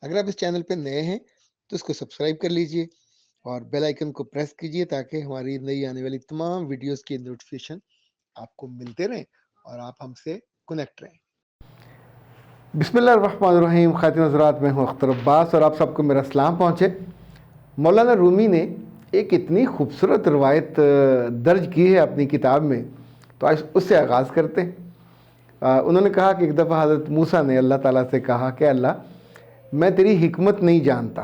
अगर आप इस चैनल पे नए हैं तो इसको सब्सक्राइब कर लीजिए और बेल आइकन को प्रेस कीजिए ताकि हमारी नई आने वाली तमाम वीडियोस की नोटिफिकेशन आपको मिलते रहें और आप हमसे कनेक्ट रहें। बिस्मिल्लाहिर्रहमानिर्रहीम। ख़ातिन हज़रात, मैं हूँ अख्तर अब्बास और आप सबको मेरा सलाम पहुँचे। मौलाना रूमी ने एक इतनी खूबसूरत रवायत दर्ज की है अपनी किताब में, तो आज उससे आगाज़ करते हैं। उन्होंने कहा कि एक दफ़ा हज़रत मूसा ने अल्लाह ताला से कहा कि अल्लाह, मैं तेरी हिकमत नहीं जानता,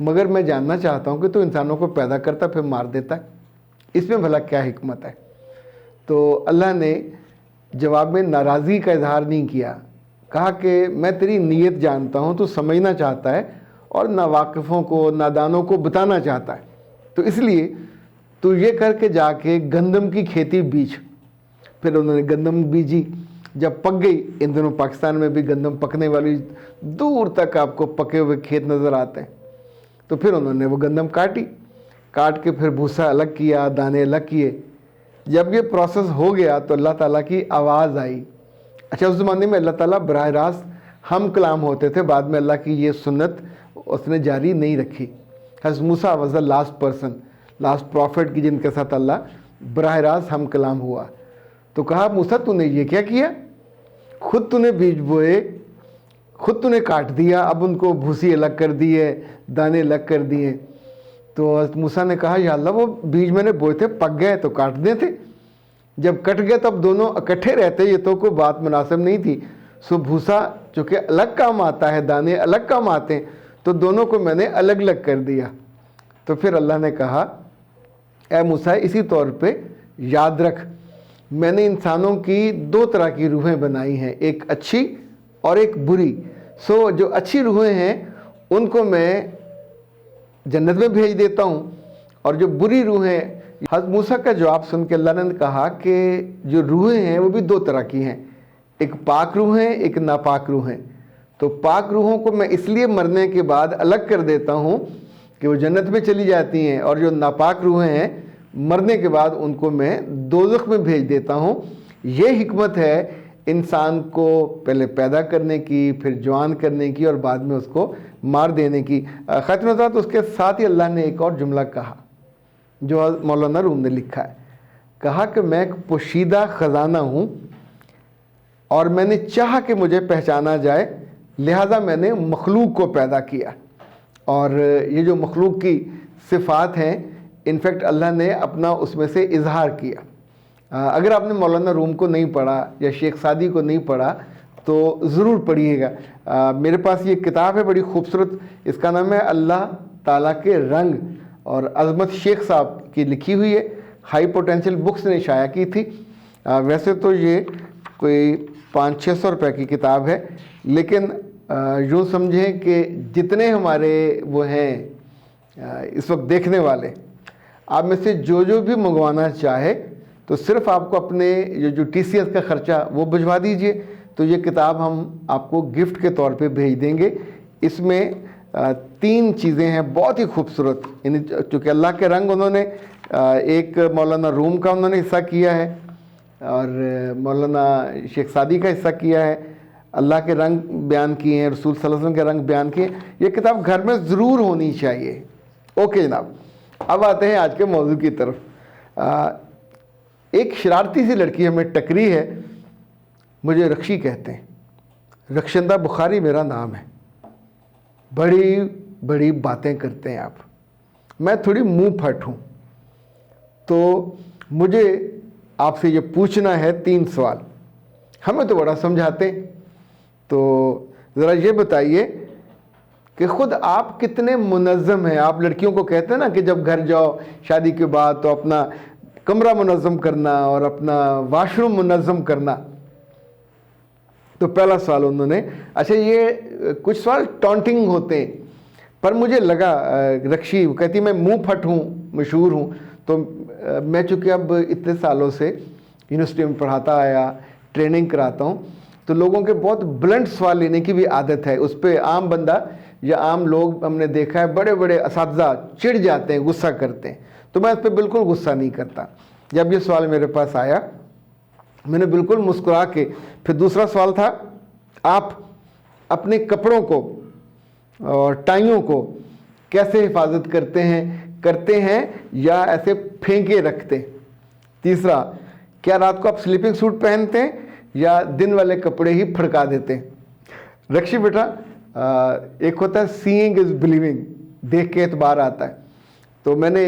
मगर मैं जानना चाहता हूँ कि तू इंसानों को पैदा करता फिर मार देता है, इसमें भला क्या हिकमत है। तो अल्लाह ने जवाब में नाराज़गी का इजहार नहीं किया, कहा कि मैं तेरी नीयत जानता हूँ, तू समझना चाहता है और नावाकिफ़ों को, नादानों को बताना चाहता है, तो इसलिए तू ये करके जाके गंदम की खेती बीज। फिर उन्होंने गंदम बीजी, जब पक गई, इन दिनों पाकिस्तान में भी गंदम पकने वाली दूर तक आपको पके हुए खेत नज़र आते हैं, तो फिर उन्होंने वो गंदम काट के फिर भूसा अलग किया, दाने अलग किए। जब ये प्रोसेस हो गया तो अल्लाह ताला की आवाज़ आई। अच्छा, उस ज़माने में अल्लाह ताला बराह रास्त हम कलाम होते थे, बाद में अल्लाह की ये सुन्नत उसने जारी नहीं रखी। हज़रत Musa was the last person, last prophet की जिनके साथ अल्लाह बराह रास्त हम कलाम हुआ। तो कहा, मूसा तूने ये क्या किया, खुद तूने बीज बोए, खुद तूने काट दिया, अब उनको भूसी अलग कर दी है, दाने अलग कर दिए। तो हज़रत मूसा ने कहा, या अल्लाह, वो बीज मैंने बोए थे, पक गए तो काट दे थे, जब कट गए तब दोनों इकट्ठे रहते, ये तो कोई बात मुनासिब नहीं थी। सो भूसा चूँकि अलग काम आता है, दाने अलग काम आते हैं, तो दोनों को मैंने अलग अलग कर दिया। तो फिर अल्लाह ने कहा, ए मूसा, इसी तौर पे याद रख, मैंने इंसानों की दो तरह की रूहें बनाई हैं, एक अच्छी और एक बुरी। सो जो अच्छी रूहें हैं उनको मैं जन्नत में भेज देता हूँ, और जो बुरी रूहें। हज़रत मूसा का जवाब सुन के अल्लाह ने कहा कि जो रूहें हैं वो भी दो तरह की हैं, एक पाक रूहें, एक नापाक रूहें। तो पाक रूहों को मैं इसलिए मरने के बाद अलग कर देता हूँ कि वो जन्नत में चली जाती हैं, और जो नापाक रूहें हैं मरने के बाद उनको मैं दोज़ख में भेज देता हूँ। ये हिकमत है इंसान को पहले पैदा करने की, फिर जवान करने की और बाद में उसको मार देने की। ख़ातिन हज़रात, उसके साथ ही अल्लाह ने एक और जुमला कहा जो मौलाना रूम ने लिखा है। कहा कि मैं एक पोशीदा ख़जाना हूँ और मैंने चाहा कि मुझे पहचाना जाए, लिहाजा मैंने मखलूक को पैदा किया। और ये जो मखलूक की सिफ़ात हैं, इनफैक्ट अल्लाह ने अपना उसमें से इजहार किया। अगर आपने मौलाना रूम को नहीं पढ़ा या शेख सादी को नहीं पढ़ा तो ज़रूर पढ़िएगा। मेरे पास ये किताब है बड़ी खूबसूरत, इसका नाम है अल्लाह ताला के रंग, और अज़मत शेख साहब की लिखी हुई है, हाई पोटेंशियल बुक्स ने शाया की थी। वैसे तो ये कोई 500-600 रुपये की किताब है, लेकिन यूँ समझें कि जितने हमारे वो हैं इस वक्त देखने वाले, आप में से जो भी मंगवाना चाहे तो सिर्फ आपको अपने जो TCS का ख़र्चा वो भिजवा दीजिए, तो ये किताब हम आपको गिफ्ट के तौर पे भेज देंगे। इसमें 3 चीज़ें हैं बहुत ही खूबसूरत, यानी चूँकि अल्लाह के रंग उन्होंने एक मौलाना रूम का उन्होंने हिस्सा किया है और मौलाना शेख सादी का हिस्सा किया है, अल्लाह के रंग बयान किए हैं, रसूल सल्लल्लाहु अलैहि वसल्लम के रंग बयान किए। ये किताब घर में ज़रूर होनी चाहिए। ओके जनाब, अब आते हैं आज के मौजू की तरफ। एक शरारती सी लड़की हमें टकरी है, मुझे रक्षी कहते हैं, रक्षंदा बुखारी मेरा नाम है, बड़ी बड़ी बातें करते हैं आप, मैं थोड़ी मुंह फट हूँ। तो मुझे आपसे ये पूछना है 3 सवाल, हमें तो बड़ा समझाते, तो ज़रा ये बताइए कि ख़ुद आप कितने मुनज़्ज़म हैं। आप लड़कियों को कहते हैं ना कि जब घर जाओ शादी के बाद तो अपना कमरा मुनज़्ज़म करना और अपना वाशरूम मुनज़्ज़म करना। तो पहला सवाल उन्होंने, अच्छा ये कुछ सवाल टॉन्टिंग होते हैं, पर मुझे लगा रक्षी कहती मैं मुंह फट हूँ, मशहूर हूँ, तो मैं चूँकि अब इतने सालों से यूनिवर्सिटी में पढ़ाता आया, ट्रेनिंग कराता हूँ, तो लोगों के बहुत ब्लंट सवाल लेने की भी आदत है। उस पर आम बंदा या आम लोग हमने देखा है, बड़े बड़े असातिज़ा चिढ़ जाते हैं, गुस्सा करते हैं, तो मैं इस पर बिल्कुल गुस्सा नहीं करता। जब ये सवाल मेरे पास आया मैंने बिल्कुल मुस्कुरा के, फिर दूसरा सवाल था, आप अपने कपड़ों को और टाइयों को कैसे हिफाजत करते हैं या ऐसे फेंके रखते हैं। तीसरा, क्या रात को आप स्लीपिंग सूट पहनते हैं या दिन वाले कपड़े ही फड़का देते हैं। रक्षी बेटा, एक होता है सीइंग इज बिलीविंग, देख के एतबार आता है। तो मैंने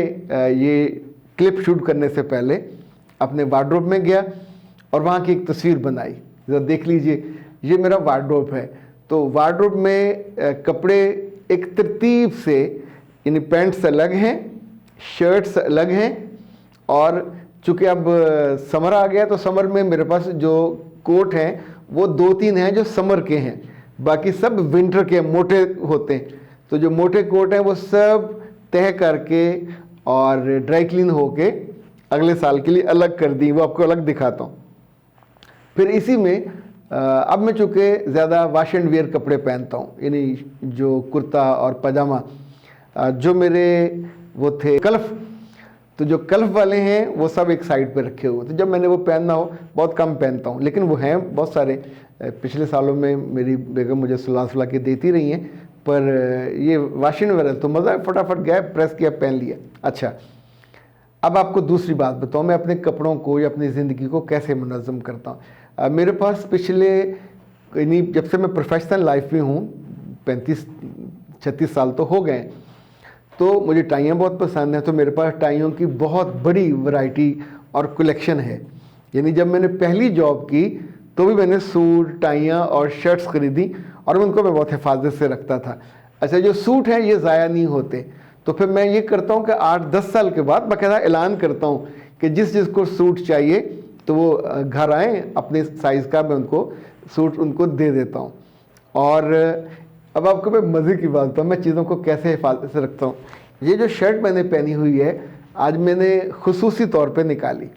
ये क्लिप शूट करने से पहले अपने वार्डरोब में गया और वहाँ की एक तस्वीर बनाई। ज़रा देख लीजिए, ये मेरा वार्डरोब है। तो वार्डरोब में कपड़े एक तरतीब से, यानी पैंट्स अलग हैं, शर्ट्स अलग हैं, और चूँकि अब समर आ गया तो समर में मेरे पास जो कोट हैं वो 2-3 हैं जो समर के हैं, बाकी सब विंटर के मोटे होते हैं। तो जो मोटे कोट हैं वो सब तह करके और ड्राई क्लीन होके अगले साल के लिए अलग कर दी, वो आपको अलग दिखाता हूँ। फिर इसी में अब मैं चूँकि ज़्यादा वॉश एंड वेयर कपड़े पहनता हूँ, यानी जो कुर्ता और पजामा जो मेरे वो थे कल्फ, तो जो कल्फ वाले हैं वो सब एक साइड पे रखे हुए। तो जब मैंने वो पहनना हो, बहुत कम पहनता हूँ, लेकिन वो हैं बहुत सारे। पिछले सालों में मेरी बेगम मुझे सुला के देती रही हैं, पर ये वॉशिंग वगैरह तो मज़ा है, फटाफट गया, प्रेस किया, पहन लिया। अच्छा, अब आपको दूसरी बात बताऊँ, मैं अपने कपड़ों को या अपनी ज़िंदगी को कैसे मुनज़्ज़म करता हूँ। मेरे पास पिछले, यानी जब से मैं प्रोफेशनल लाइफ में हूँ, 35-36 साल तो हो गए, तो मुझे टाइयाँ बहुत पसंद हैं। तो मेरे पास टाइयों की बहुत बड़ी वैरायटी और कलेक्शन है। यानी जब मैंने पहली जॉब की तो भी मैंने सूट, टाइयाँ और शर्ट्स खरीदी और उनको मैं बहुत हिफाजत से रखता था। अच्छा, जो सूट हैं ये ज़ाया नहीं होते, तो फिर मैं ये करता हूँ कि 8-10 साल के बाद बाकायदा ऐलान करता हूँ कि जिसको सूट चाहिए तो वो घर आएँ, अपने साइज़ का मैं उनको सूट उनको दे देता हूँ। और अब आपको मैं मज़े की बात बताऊँ, मैं चीज़ों को कैसे हिफाजत से रखता हूँ। ये जो शर्ट मैंने पहनी हुई है आज मैंने खुसूसी तौर पे निकाली।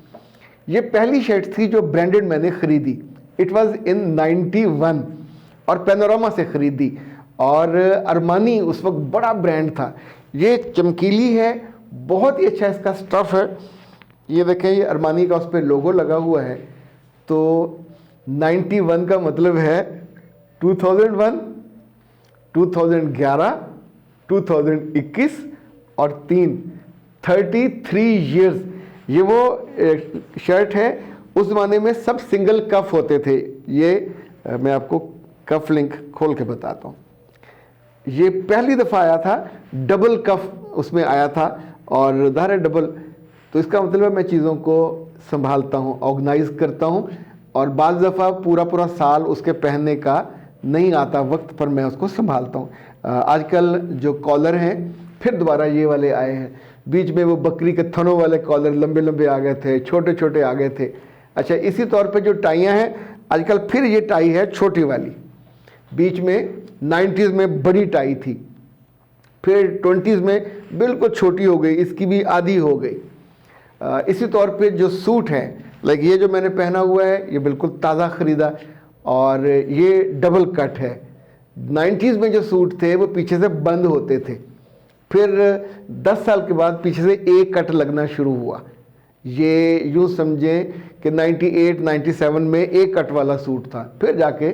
ये पहली शर्ट थी जो ब्रांडेड मैंने ख़रीदी, इट वाज इन 91 और पैनोरामा से ख़रीदी, और अरमानी उस वक्त बड़ा ब्रांड था। ये चमकीली है, बहुत ही अच्छा इसका स्टफ़ है। ये देखें, ये अरमानी का उस पर लोगो लगा हुआ है। तो 91 का मतलब है 2001, 2011, 2021 और 33 ईयर्स। ये वो शर्ट है, उस ज़माने में सब सिंगल कफ होते थे। ये मैं आपको कफ लिंक खोल के बताता हूँ। ये पहली दफ़ा आया था, डबल कफ उसमें आया था, और उधर है डबल। तो इसका मतलब है मैं चीज़ों को संभालता हूँ, ऑर्गेनाइज करता हूँ, और बाज़ दफ़ा पूरा साल उसके पहनने का नहीं आता वक्त पर, मैं उसको संभालता हूँ। आजकल जो कॉलर हैं फिर दोबारा ये वाले आए हैं। बीच में वो बकरी के थनों वाले कॉलर लंबे लंबे आ गए थे, छोटे छोटे आ गए थे। अच्छा, इसी तौर पे जो टाइयाँ हैं आजकल फिर ये टाई है छोटी वाली। बीच में 90s में बड़ी टाई थी, फिर 20s में बिल्कुल छोटी हो गई, इसकी भी आधी हो गई। इसी तौर पे जो सूट हैं, लाइक ये जो मैंने पहना हुआ है ये बिल्कुल ताज़ा ख़रीदा, और ये डबल कट है। 90s में जो सूट थे वो पीछे से बंद होते थे, फिर 10 साल के बाद पीछे से एक कट लगना शुरू हुआ। ये यूँ समझे कि 98-97 में एक कट वाला सूट था, फिर जाके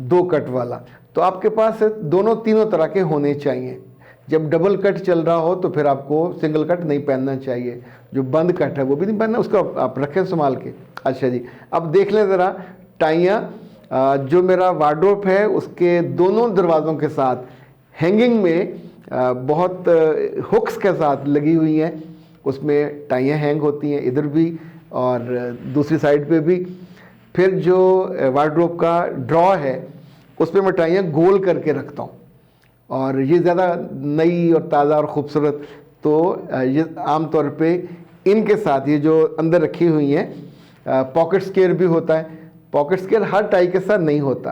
2 कट वाला। तो आपके पास दोनों तीनों तरह के होने चाहिए। जब डबल कट चल रहा हो तो फिर आपको सिंगल कट नहीं पहनना चाहिए, जो बंद कट है वो भी नहीं पहनना, उसको आप रखें संभाल के। अच्छा जी, अब देख लें ज़रा टाइयाँ। जो मेरा वार्डरोब है उसके दोनों दरवाज़ों के साथ हैंगिंग में बहुत हुक्स के साथ लगी हुई हैं, उसमें टाइयाँ हैंग होती हैं, इधर भी और दूसरी साइड पे भी। फिर जो वार्डरोब का ड्रॉ है उस पर मैं टाइयाँ गोल करके रखता हूँ, और ये ज़्यादा नई और ताज़ा और ख़ूबसूरत। तो ये आम तौर पे इनके साथ ये जो अंदर रखी हुई हैं पॉकेट स्क्वेयर भी होता है। पॉकेट स्क्वेयर हर टाई के साथ नहीं होता।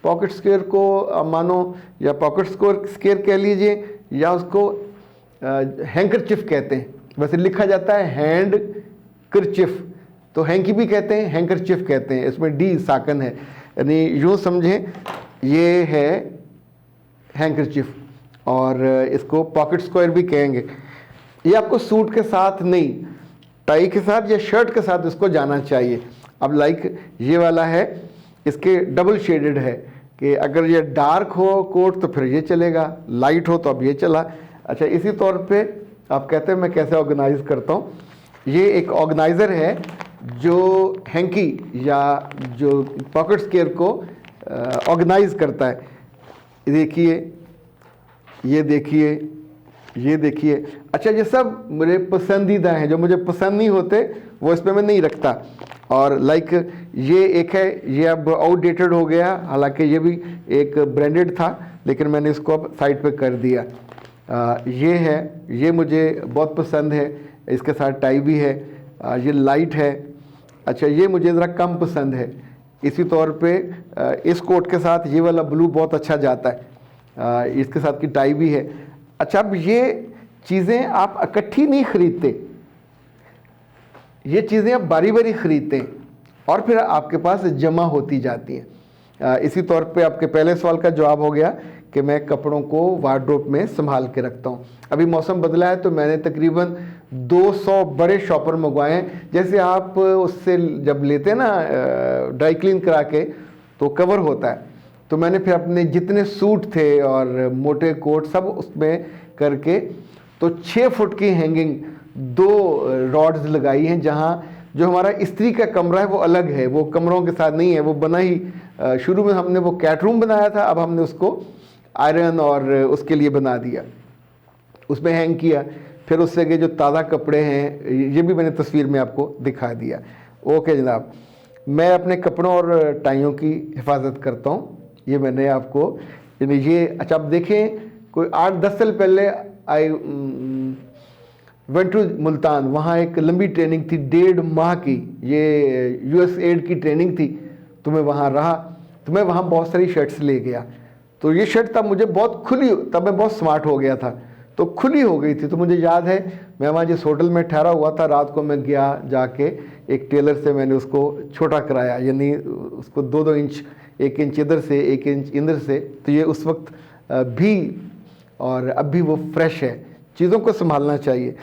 पॉकेट स्क्वेयर को मानो या पॉकेट स्क्वेयर कह लीजिए, या उसको हैंकरचिफ कहते हैं। वैसे लिखा जाता है हैंड करचिफ, तो हैंकी भी कहते हैं, हैंकरचिफ कहते हैं। इसमें डी साकन है, यानी यूँ समझें ये है हैंकरचिफ, और इसको पॉकेट स्क्वायर भी कहेंगे। ये आपको सूट के साथ नहीं, टाई के साथ या शर्ट के साथ इसको जाना चाहिए। अब लाइक ये वाला है, इसके डबल शेडेड है कि अगर ये डार्क हो कोट तो फिर ये चलेगा, लाइट हो तो अब ये चला। अच्छा, इसी तौर पे आप कहते हैं मैं कैसे ऑर्गेनाइज करता हूँ। ये एक ऑर्गेनाइज़र है जो हैंकी या जो पॉकेट स्केयर को ऑर्गेनाइज करता है। देखिए, ये देखिए, ये देखिए। अच्छा, ये सब मेरे पसंदीदा हैं, जो मुझे पसंद नहीं होते वो इसमें मैं नहीं रखता। और लाइक ये एक है, ये अब आउटडेटेड हो गया, हालांकि ये भी एक ब्रांडेड था लेकिन मैंने इसको अब साइड पे कर दिया। ये है, ये मुझे बहुत पसंद है, इसके साथ टाई भी है। ये लाइट है। अच्छा, ये मुझे ज़रा कम पसंद है। इसी तौर पे इस कोट के साथ ये वाला ब्लू बहुत अच्छा जाता है, इसके साथ की टाई भी है। अच्छा, अब ये चीज़ें आप इकट्ठी नहीं खरीदते, ये चीज़ें आप बारी बारी खरीदते हैं और फिर आपके पास जमा होती जाती हैं। इसी तौर पे आपके पहले सवाल का जवाब हो गया कि मैं कपड़ों को वार्डरोब में संभाल के रखता हूँ। अभी मौसम बदला है तो मैंने तकरीबन 200 बड़े शॉपर मंगवाए हैं। जैसे आप उससे जब लेते हैं ना ड्राई क्लीन करा के तो कवर होता है, तो मैंने फिर अपने जितने सूट थे और मोटे कोट सब उसमें करके तो 6 फुट की हैंगिंग 2 रॉड्स लगाई हैं। जहाँ जो हमारा इस्त्री का कमरा है वो अलग है, वो कमरों के साथ नहीं है, वो बना ही शुरू में हमने वो कैट रूम बनाया था, अब हमने उसको आयरन और उसके लिए बना दिया, उसमें हैंग किया। फिर उससे के जो ताज़ा कपड़े हैं ये भी मैंने तस्वीर में आपको दिखा दिया। ओके जनाब, मैं अपने कपड़ों और टाइयों की हिफाजत करता हूँ। ये मैंने आपको ये अच्छा, आप देखें कोई 8-10 साल पहले आई वेंट टू मुल्तान, वहाँ एक लंबी ट्रेनिंग थी 1.5 माह की, ये USAID की ट्रेनिंग थी। तो मैं वहाँ रहा, तो मैं वहाँ बहुत सारी शर्ट्स ले गया। तो ये शर्ट तब मुझे बहुत खुली, तब मैं बहुत स्मार्ट हो गया था, तो खुली हो गई थी। तो मुझे याद है मैं वहाँ जिस होटल में ठहरा हुआ था, रात को मैं गया जाके एक टेलर से मैंने उसको छोटा कराया, यानी उसको 2-2 इंच, 1 इंच इधर से 1 इंच इधर से। तो ये उस वक्त भी और अब भी वो फ्रेश है। चीज़ों को संभालना चाहिए।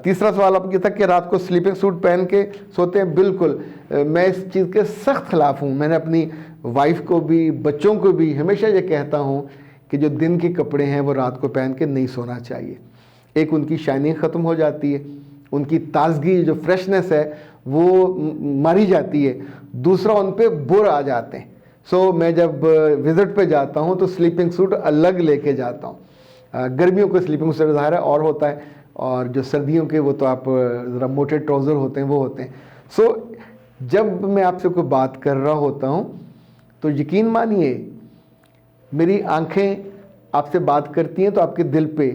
तीसरा सवाल आपका था कि रात को स्लीपिंग सूट पहन के सोते हैं। बिल्कुल, मैं इस चीज़ के सख्त खिलाफ हूँ। मैंने अपनी वाइफ को भी, बच्चों को भी हमेशा ये कहता हूँ कि जो दिन के कपड़े हैं वो रात को पहन के नहीं सोना चाहिए। एक उनकी शाइनिंग ख़त्म हो जाती है, उनकी ताजगी जो फ्रेशनेस है वो मारी जाती है, दूसरा उन पे बुर आ जाते हैं। सो मैं जब विज़िट पे जाता हूँ तो स्लीपिंग सूट अलग लेके जाता हूँ। गर्मियों के स्लीपिंग सूट ज़ाहिर है और होता है, और जो सर्दियों के वो तो आप ज़रा मोटे ट्राउज़र होते हैं वो होते हैं। सो जब मैं आपसे कोई बात कर रहा होता हूँ तो यकीन मानिए मेरी आंखें आपसे बात करती हैं तो आपके दिल पे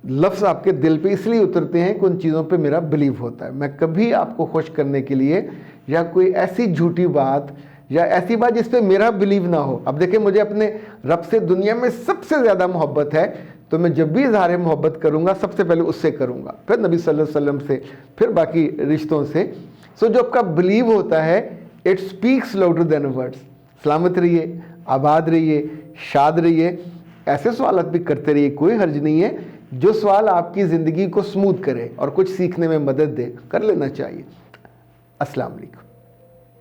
लफ्ज़, आपके दिल पे इसलिए उतरते हैं कि उन चीज़ों पे मेरा बिलीव होता है। मैं कभी आपको खुश करने के लिए या कोई ऐसी झूठी बात या ऐसी बात जिस पे मेरा बिलीव ना हो। अब देखिए, मुझे अपने रब से दुनिया में सबसे ज़्यादा मोहब्बत है, तो मैं जब भी इज़हार मोहब्बत करूँगा सबसे पहले उससे करूँगा, फिर नबी सल्लल्लाहु अलैहि वसल्लम से, फिर बाकी रिश्तों से। सो जो आपका बिलीव होता है it speaks louder than words. सलामत रहिए, आबाद रहिए, शाद रहिए। ऐसे सवाल भी करते रहिए, कोई हर्ज नहीं है। जो सवाल आपकी ज़िंदगी को स्मूथ करे और कुछ सीखने में मदद दे, कर लेना चाहिए। अस्सलाम वालेकुम।